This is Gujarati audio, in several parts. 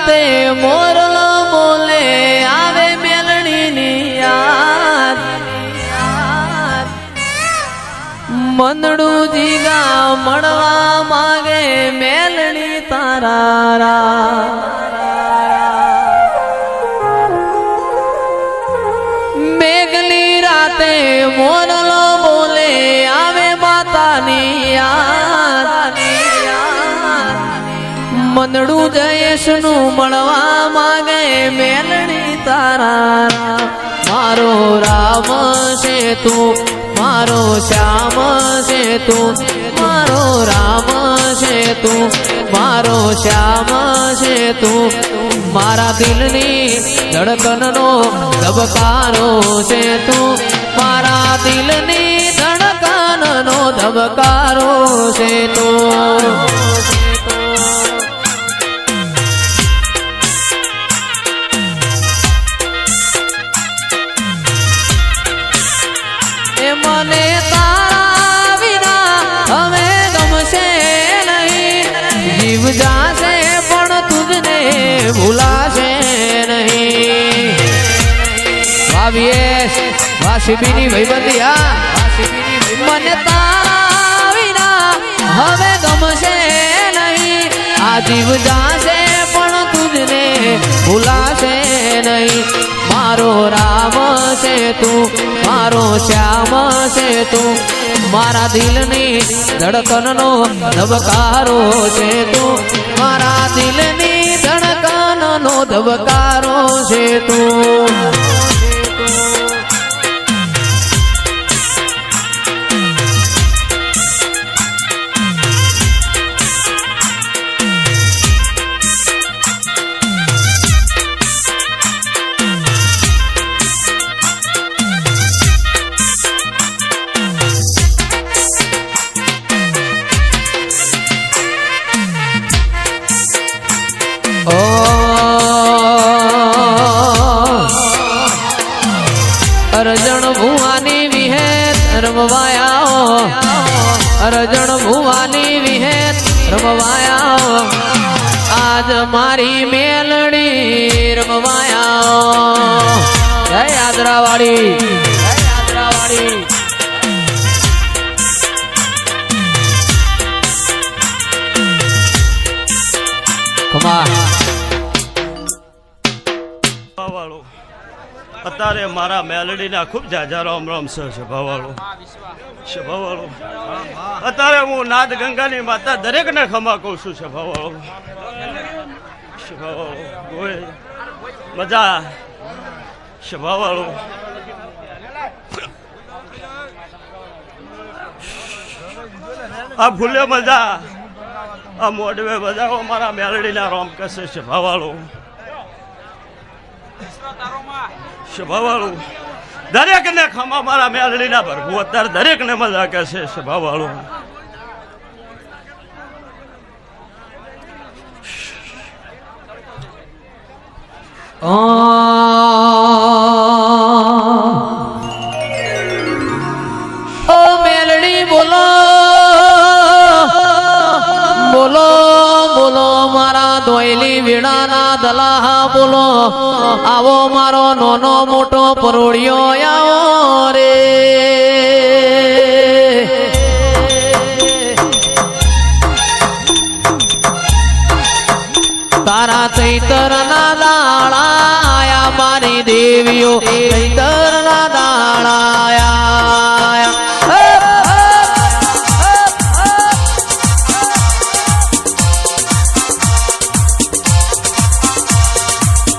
રાતે મોરલો બોલે આવે મેલડીની યાદ મંદડું જીગા મળવા માંગે મેલડી તારા મેઘની રાતે મોરલો બોલે આવે માતાની યાદ મંદડું જયેશનું મળવા માંગે મેલડી તારા મારો રામ છે તું મારો શ્યામ છે તું મારો રામ છે તું મારો શ્યામ છે તું મારા દિલની ધડકનનો ધબકારો છે તું મારા દિલની ધડકનનો ધબકારો છે તું મને તારા વિના હવે ગમશે નહીં જીવ જાશે પણ તુજને ભૂલાશે નહીં વાસીબીની ભાઈબંધી મને તારા વિના હવે ગમશે નહીં આ જીવ જાશે પણ તુજને ભૂલાશે નહીં મારો રામ છે તું મારો શ્યામ છે તું મારા દિલની ધડકનનો ધબકારો છે તું મારા દિલની ધડકનનો ધબકારો છે તું અરજણ ભુવાની વિહેત રમવાયા અરજણ ભુવાની વિહેત રમવાયા આજ મારી મેલડી રમવાયા જય આદરાવાળી અત્યારે મારા મેલડીના ખૂબ જાજા રામ રામ છે સભાવાળો અત્યારે હું નાદ ગંગાની માતા દરેકને ખમા કહું છું સભાવાળો મજા સભાવાળો આ ભૂલે મજા આ મોડવે બજાવો મારા મેલડીના રામ કશે સભાવાળો સભાવાળું દરેક ને ખમા મારા મેલડીના ભરવું અત્યારે દરેક ને મજા કહેશે સભાવાળું ઓ મેલડી બોલો બોલો બોલો મારા દોયલી વીણાના દલાહા બોલો આવો મારો નાનો મોટો પરોડિયો આવો રે તારા ચૈતરના દાણા આયા મારી દેવીઓ ચૈતરના દાણા આયા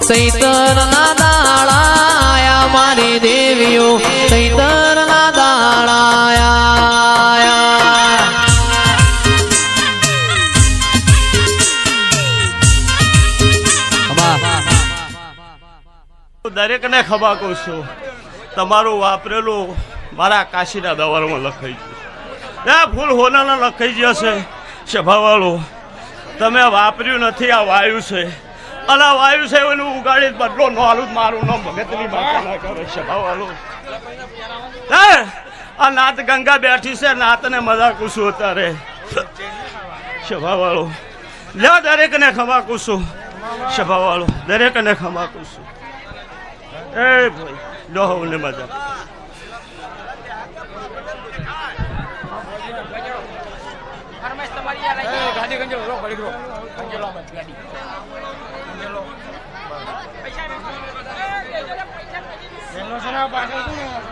ચૈતરના દાળાયા મારી દેવીઓ ચૈતરના દાળાયા દરેકને ખબા કહું છું તમારું વાપરેલું મારા કાશીના દવારમાં લખાઈ ગયું ફૂલ હોનાના લખાઈ જશે સભાવાળો તમે વાપર્યું નથી આ વાયુ છે અલા વાયુ છે એનું ઉગાડી બદલો નો હાલું મારું નામ ભગતની બાતા ના કરે સભાવાળો આ નાત ગંગા બેઠી છે નાતને મજા કુશું અત્યારે સભાવાળો લે દરેકને ખબા કુશું સભાવાળો દરેકને ખમા કરું છું એ ભાઈ ડોહને મજા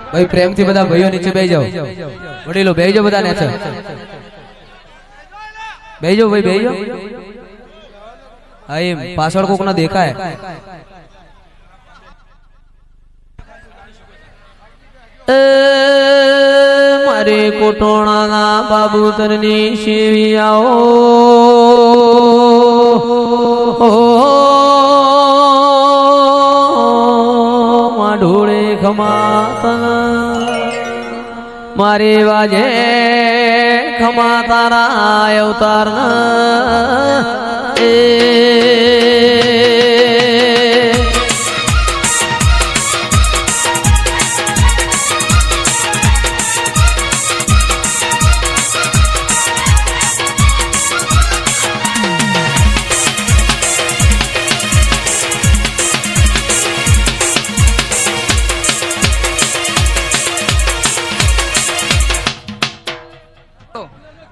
ભાઈ પ્રેમથી બધા ભાઈઓ નીચે બેસી જાઓ વડીલો બેસી જાઓ બધા નીચે બેસી જાઓ ભાઈ બેસી જાઓ હા એમ પાછળ કોક ના દેખાય મારે કોટોણાના બાબુતરની શેવી આવો ઢોળે ખમાતા મારે વાજે ખમા તારા અવતાર એ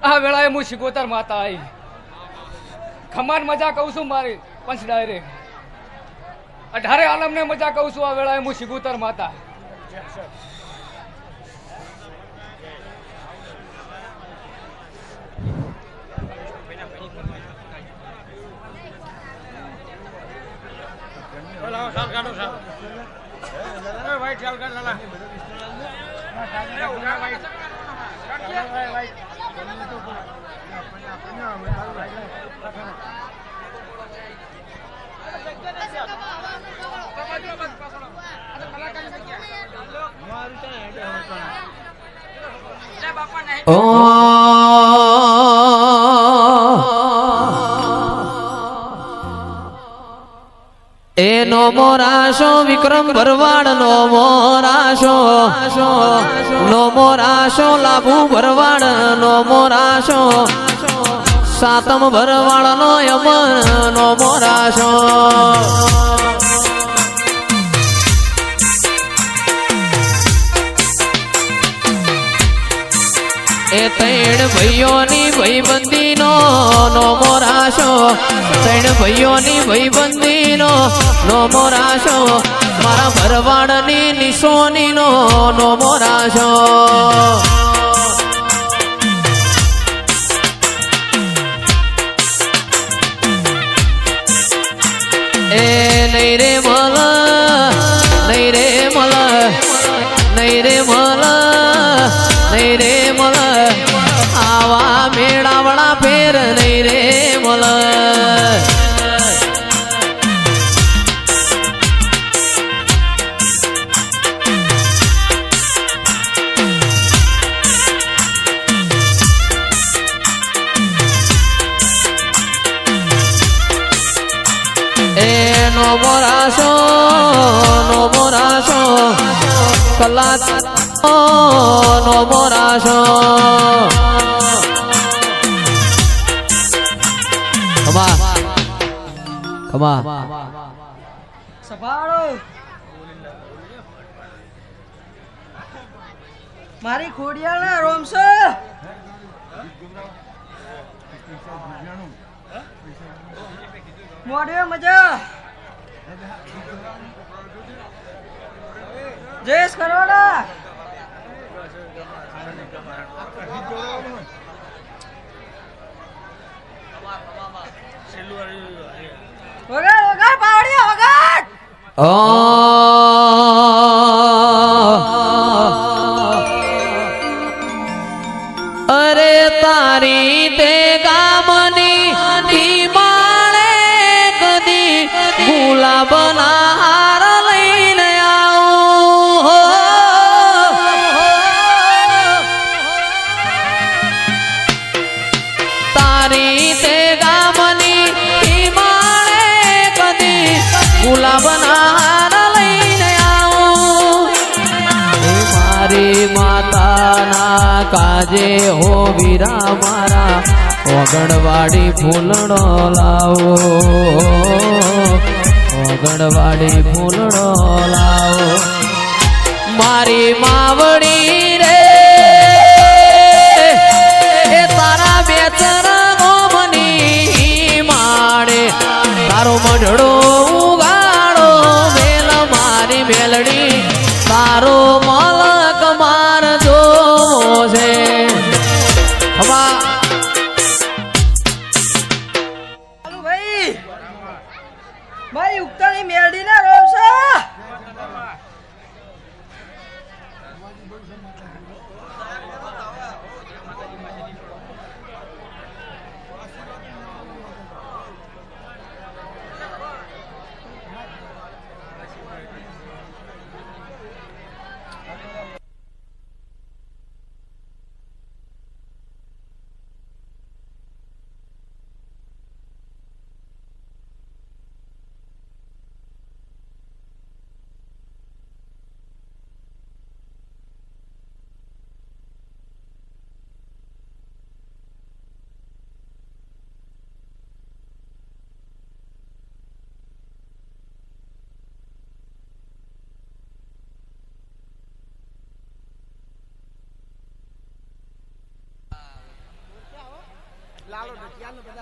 આ વેળાએ હું શિકોતર માતા આવી ખમાન મજા કહું છું મારી પંચ ડાયરે 18 આલમને મજા કહું છું આ વેળાએ હું શિકોતર માતા એનો મોરાશો વિક્રમ ભરવાડ નો મોરાશો નો મોરાશો લાભુ ભરવાડ નો મોરાશો સાતમ ભરવાડ નો યમન નો મોરાશો એ ત્રણ ભાઈઓની ભાઈબંધી નો મોરાશો ત્રણ ભાઈઓની ભાઈબંધી નો મોરાશો મારા ભરવાડની નિશોની નો મોરાશો એ નહીં રે મલ નહીં રે મલ નહીં રે મલ નહીં રે મલ આવા મેળાવડા ફેર નહીં રે મલ નો મોરાશો કલા નો મોરાશો ખમા સફાળો મારી ખોડિયાના રોમસો મોઢે મજા જયેશ કરોડા વગાડ વગાડ પાવડિયા વગાડ અરે તારી તે ગામની માળે કદી ગુલાબના હાર લઈને તારી તે ગામની માળે કદી ગુલાબના હાર લઈને મારી માતાના કાજે હો વીરા મારા ઓગણવાડી ફૂલણો લાવો ઓગણવાડી ફૂલડો લાવો મારી માવડી રે એ તારા બેચર ગોમની માડે તારો મઢડો ઉગાડો મેલ મારી મેલડી તારો મલક માર જો છે ભાઈ ભાઈ ઉગતાની મેરડી ના રોમસા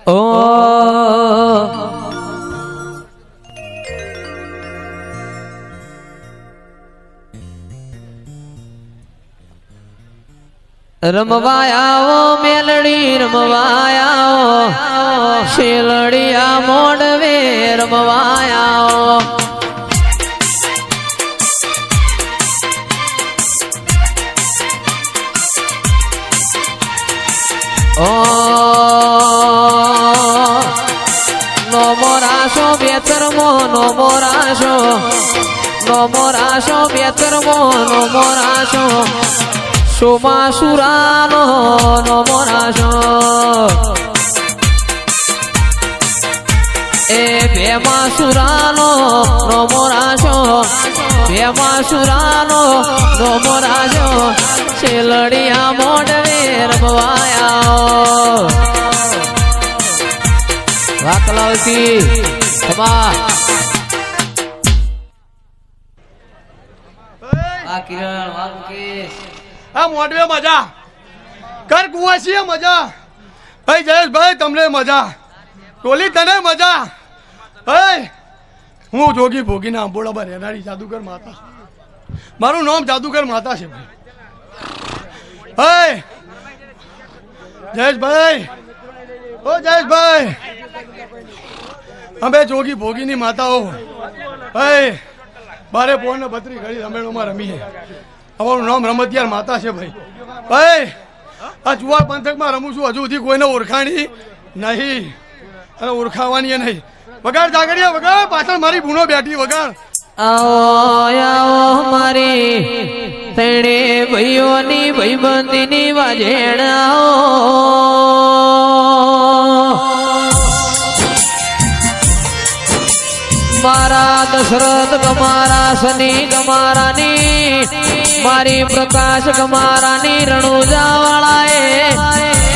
ઓ રમવાયાઓ મેલડી રમવાયાઓ શેલડિયા મોડવે રમવાયાઓ ઓ નો મોરાશો બેતરમો નો મોરાશો બેતરમો નો મોરાશો સોમાસુરાનો નો મોરાશો એ ભેમાસુરાનો નો મોરાશો ભેમાસુરાનો નો મોરાશો શેલડિયા મોડવે રમવાયા વાકલાવતી તમા આ કિરણ વાલકેશ આ મોડવે મજા કર કુવાસીએ મજા ભાઈ જયેશભાઈ તમને મજા ટોલી તને મજા ભાઈ હું જોગી ભોગીના આંબોડા પર રહેનારી જાદુગર માતા મારું નામ જાદુગર માતા છે ભાઈ જયેશભાઈ ઓ જયેશભાઈ અમે જોગી ભોગીની માતાઓ ભાઈ બારે પોણ ને 32 ઘડી રમેણોમાં રમીએ અમારું નામ રમતિયાર માતા છે ભાઈ ભાઈ આ જુવાર પંથકમાં રમું છું હજુ સુધી કોઈને ઓળખાણી નહીં અને ઓળખાવાની નહીં વગાડ જાગડિયા વગાડ પાછળ મારી બૂનો બેઠી વગાડ આવો આવો મારી તેણે ભાઈઓની ભાઈબંધીની વાજેણ આવો મારા દશરથ ગમારા શનિ ગમારાની મારી પ્રકાશ ગમારાની રણુજા વાળાએ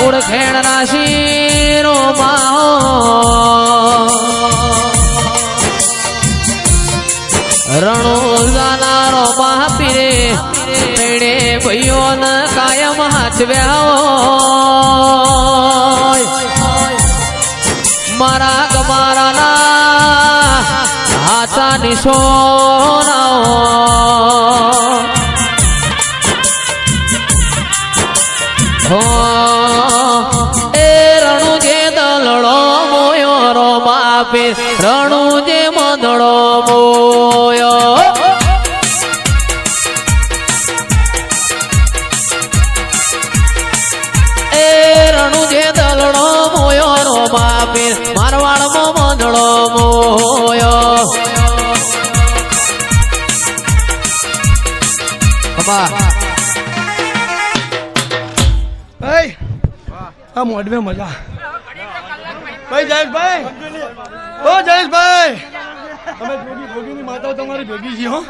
ઓળખેણ રાશિ રો માહો રણુજાના રો મહાપીરે તેણે ભાઈઓન કાયમ હાચવ્યા મારા ગમારાના હાચા નિશોનાઓ એ રણુ જે દલડો મોયો રો બાપે રણુ જે મંદડો મોયો એ રણુ જે દલડો મોયો રો બાપે મારવાડમાં મંદડો મોયો ભાઈ આ મોડવે મજા ભાઈ જયેશભાઈ ઓ જયેશભાઈ અમે જોગી ભોગીની માતાઓ તમારી ભેગી છીએ હો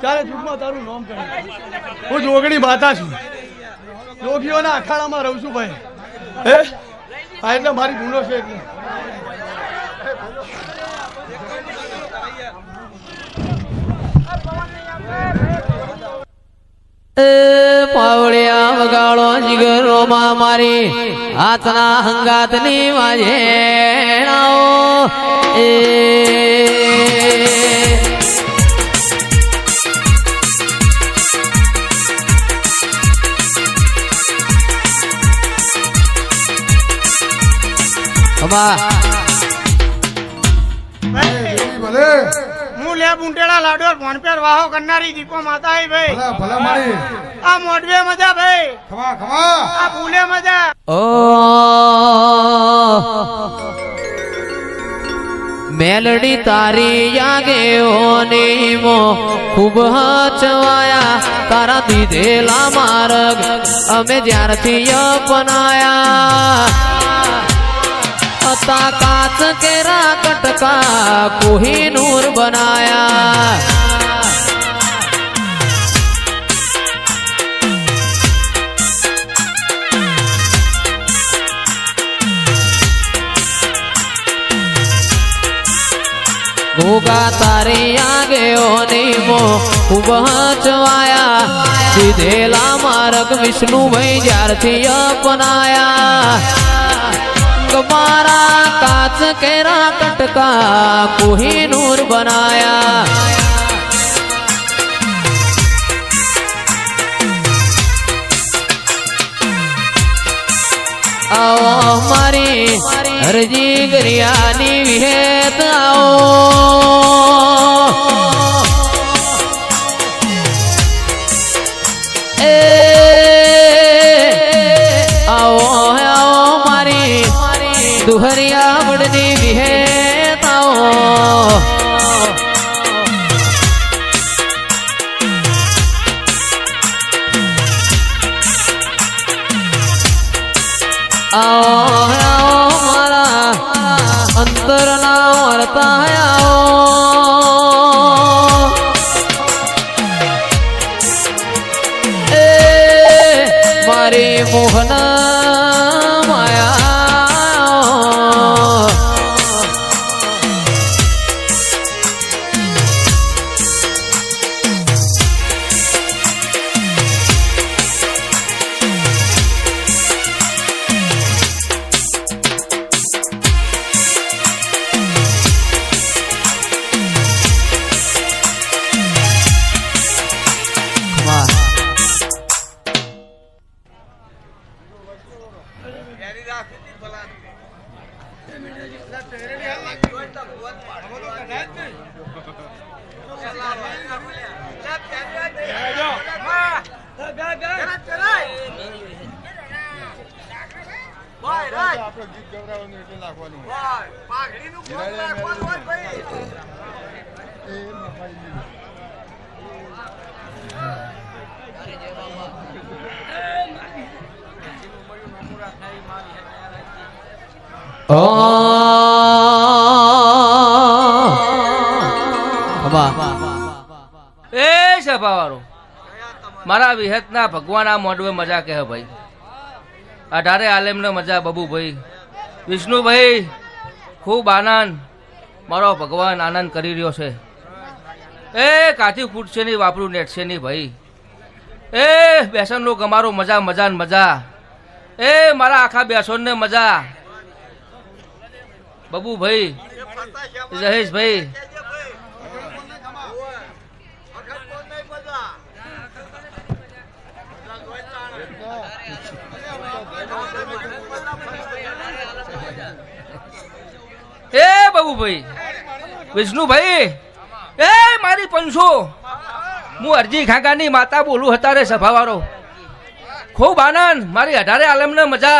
ચારે જુગમાં તારું નામ કહે હું જોગણી માતા છું જોગીઓના અખાડામાં રહું છું ભાઈ હે હા એટલે મારી ગુનો છે એટલે પાવળિયા વગાડો જીગરોમાં મારી હાથના હંગાતની વાજે ભલે હું લે બુંટેડા લાડો ફોન પર વાહો કરનારી દીકો માતા હે ભાઈ ભલે ભલે મારી આ મોઢવે મજા ભાઈ ખમા ખમા આ ફૂલે મજા ઓ મેલડી તારી યાગે ઓની મો ખૂબ હચવાયા તારા દીધેલા માર્ગ અમે જ્યારથી અપનાયા હતા કાચ કેરા કટકા કોહિનૂર બનાયા ગોગા તારી આગે ઓની મો ખૂબ હચવાયા દીધેલા માર્ગ વિષ્ણુભાઈ જ્યારથી અપનાયા મારા કાચ કેરા કટકા કોહિનૂર બનાયા આવો મારી હરજી ગરિયાની વિહેત આવો दुहरिया बड़नी विहेताओ आओ आओ मारा अंतर ना मरता है आओ ए मारी मोहना मारा विहतना भगवान आ मोडवे मजा कहे भाई अठारे आलम ने मजा बबू भाई विष्णु भाई खूब आनंद मारो भगवान आनंद करी रह्यो छे ए काथी फूटशे नहीं वापरू नेटशे नहीं भाई ए बेसन लोग अमारो मजा मजा न मजा ए मारा आखा बेसन ने मजा बबू भाई जहेश भाई ए बाबू भाई विष्णु भाई ए मारी पंचो मु अरजी खागानी माता बोलू हता रे सभावारो खूब आनंद मारी अठारे आलम ने मजा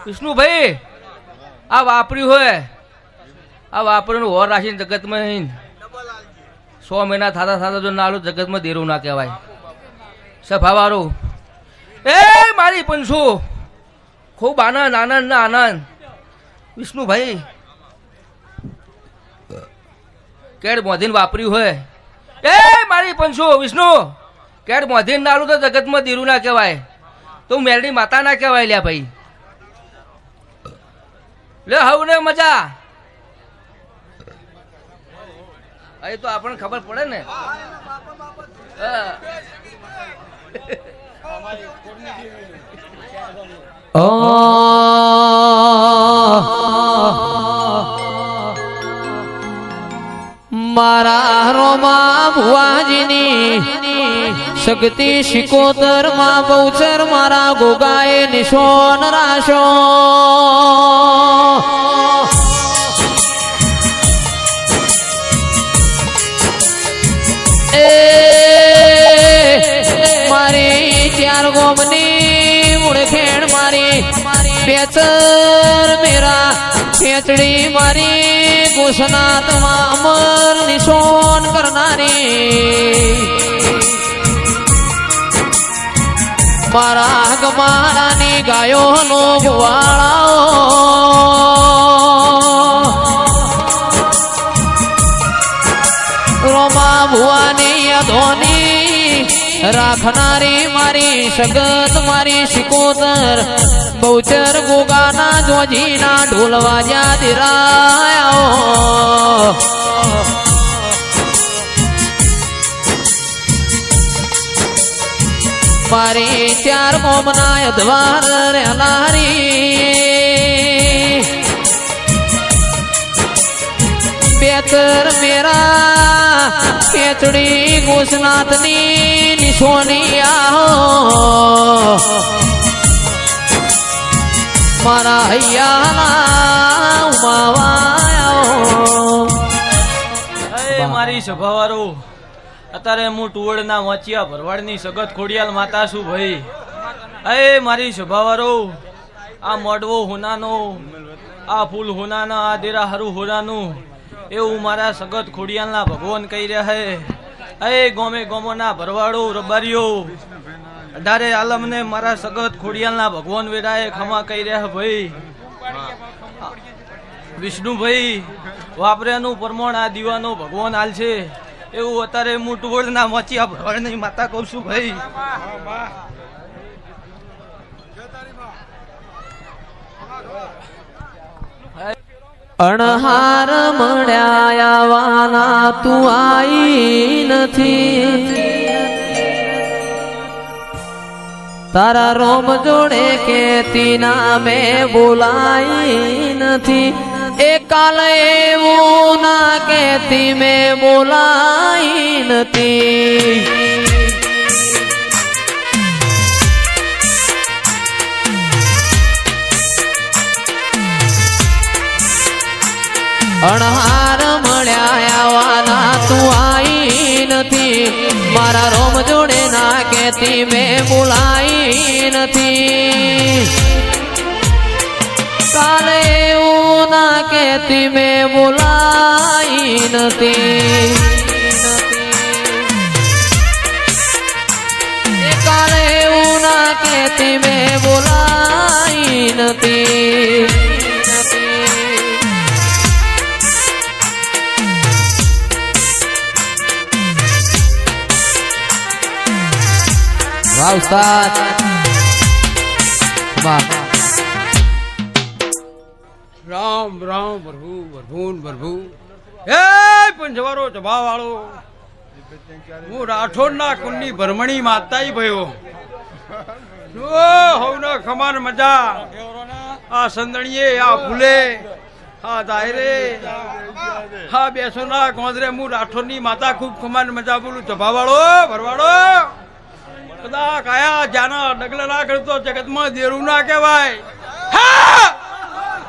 विष्णु भाई आ वापरी होय आ वापरी और राशि जगत में 100 महीना थाता थाता जो नालो जगत में देरू ना कहवाय सभावारो ए मारी पंचो खूब आनंद आनंद ना आनंद विष्णु भाई केड मोधीन वापरी होय ए मारी पंचो विष्णु केड मोधीन नालू तो जगत में दीरू ना कहवाय तो मेलनी माता ना कहवाय लिया भाई ले हवने मजा એ તો આપણને ખબર પડે ને. હા. મારા રોમા ભુવાજીની શક્તિ શિકોતર માં બહુચર મારા ગોગાએ નિશોન રાશો મારી ચાર ગોમની મુળખેણ મારી પેચર મેરા ખેચડી મારી ઘોષનાથમાં અમર નિશોન કરનારી મારા ગમાડાની ગાયોનો ગવાળાઓ રોમા ભુવાની ધોની રાખનારી મારી સગત મારી શિકોતર બહુચર ગોગાના જોજીના ઢોલ વાજ્યા દિરાયો મારી ચાર કોમના અધવાર રહેનારી બેતર મેરા પેચડી ઘોષનાથની નિશોની આહો મારા હૈયાના ઉમાવાયો મારી સભાવાળો અત્યારે હું ટુવડના વાંચિયા ભરવાડની સગત ખોડિયાલ માતા છું ભાઈ. અરે મારી સભાવાળો આ મોડવો હોનાનો આ ફૂલ હોનાના આ દેરા હારું હોનાનું એવું મારા સગત ખોડિયાલના ભગવાન કહી રહ્યા હે. અરે ગોમે ગોમોના ભરવાડો રબારીઓ અઢારે આલમને મારા સગત ખોડિયાલના ભગવાન વેરાએ ખમા કહી રહ્યા ભાઈ. વિષ્ણુભાઈ વાપર્યાનું પરમોણ આ દીવાનો ભગવાન હાલ છે એવું અત્યારે હું ટુવડના મોચિયા ભરવાડની માતા કહું છું ભાઈ. અણહાર મળ્યા વાના તું આઈ નથી તારા રોમ જોડે કેતી ના મેં બોલાઈ નથી એ કાલે એવું ના કેતી મેં બોલાઈ નથી અણહાર મળ્યા વાના તું આઈ નથી મારા રોમ જોડે ના કેતી મેં બોલાઈ નથી કાલે એવું ના કેતી મેં બોલાઈ નથી કાલે એવું ના કેતી મેં બોલાઈ નથી વાહ ઉસ્તાદ વાહ રામ રામ પ્રભુ પ્રભુ પ્રભુ એ પંજવારો જભા વાળો હું રાઠોડના કુંડની ભરમણી માતાઈ ભયો હવના ખમાન મજા આ સંદણીએ આ ફૂલે હા દાયરે હા બેસોના ગોંદરે હું રાઠોડની માતા ખૂબ ખમાન મજા બોલું જભા વાળો ભરવાડો કદા કાયા જાના ડગલા ના કરતો જગતમાં દેરું ના કહેવાય. હા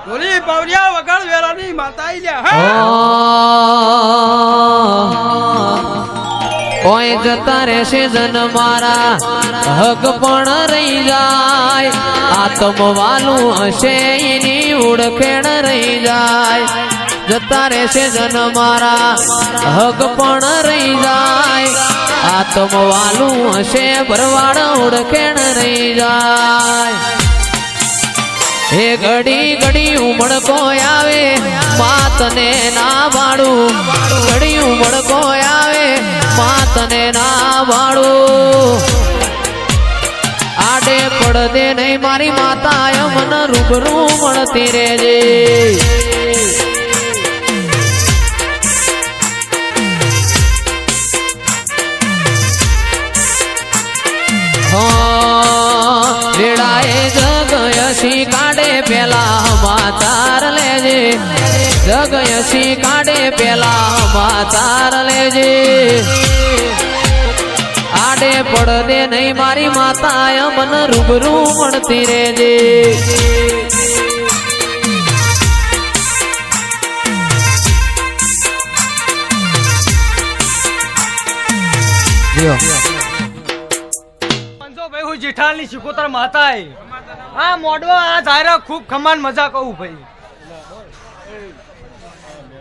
બોલી પાવડિયા વગર વેરાની માતા આઈ જા. ઓય જતા રહેશે જન મારા હક પણ રહી જાય આત્મ વાલું હશે એની ઓળખેણ રહી જાય જતા રહેશે જન મારા હક પણ રહી જાય આત્મ વાલું હશે ભરવાડ ઓળખેણ રહી જાય હે ઘડી ઘડી ઉમળકો આવે માતને ના વાળું ઘડી ઉમળકો આવે માતને ના વાળું આડે પડદે નહીં મારી માતા મન રૂબરૂ મળતી રહેજે ભાઈ જગયસી કાઢે પેલા સમાચાર લેજે જગયસી કાઢે પેલા સમાચાર લેજે આડે પડદે નહીં મારી માતા મન રૂબરૂ મળતી રેજે ભાઈ હું જેઠાલની શિકોતર માતા આ મોડવો આ ધાયરા ખૂબ ખમાન મજા કહું ભાઈ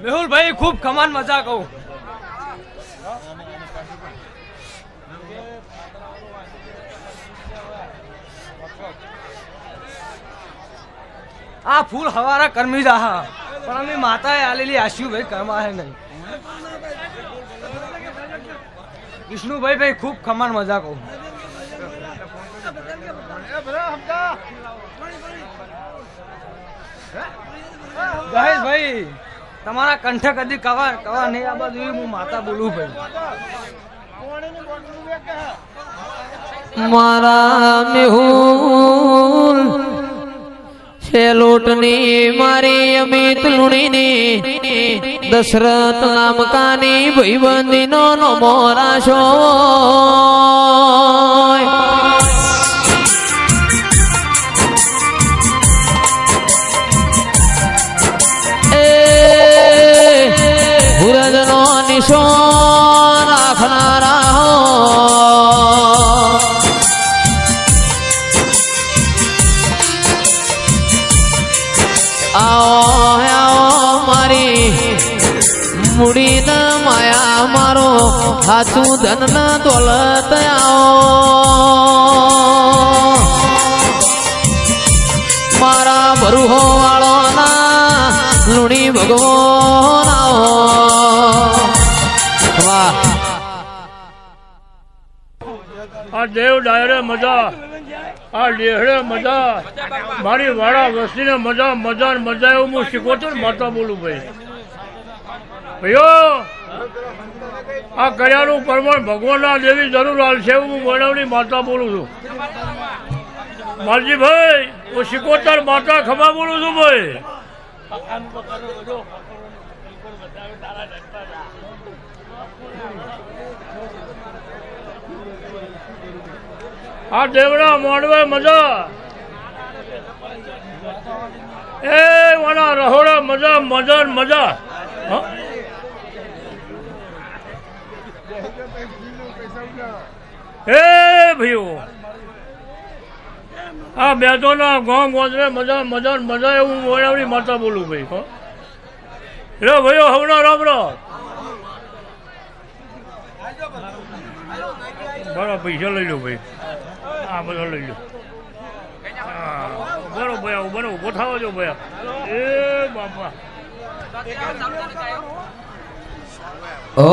મેહુલ ભાઈ ખૂબ ખમાન મજા કહું આ ફૂલ હવારા કરમી રાહા પણ અમે માતાએ આલેલી આશુ ભાઈ કરમા હે નહીં વિષ્ણુભાઈ ભાઈ ખૂબ ખમાન મજા કહું ભાઈ તમારા કંઠે કદી કવા કવા નહીં આ બાજુ હું માતા બોલું ભાઈ મારા મેહુલ છેલોટની મારી અમિત લુણીની દશરથ નામકાની ભાઈબંધીનો નમો રાશો ભુરજનો નિશો રાખનારા મુડી ન માયા મારો હાચું ધન ન દોલત આવો મારા બરુહો વાળો ના લુણી ભગવાન આવો વાહ આ દેવ ડાયરે મજા આ લેહડે મજા મારી વાળા વસ્તીને મજા મજા મજા એવું હું શીખોતર માતા બોલું ભાઈ ભાઈઓ આ કર્યાનું પ્રમાણ ભગવાનના દેવી જરૂર હાલશે એવું હું વડાવની માતા બોલું છું માલજીભાઈ હું શિકોતર માતા ખમા બોલું છું ભાઈ આ દેવડા મોડવે મજા એ વાળા રહોડા મજા મજા મજા હે ભાઈઓ આ બેઠો ના ગામ ગોંદરે મજા મજા મજા એવું વડાવડી માતા બોલું ભાઈ હો રે ભાઈઓ હવડા રામ રામ બરાબર પૈસા લઈ લો ભાઈ આ બધા લઈ લો બરો ભાઈ બરો ઉભો થવા જો ભાઈ એ બાપા ઓ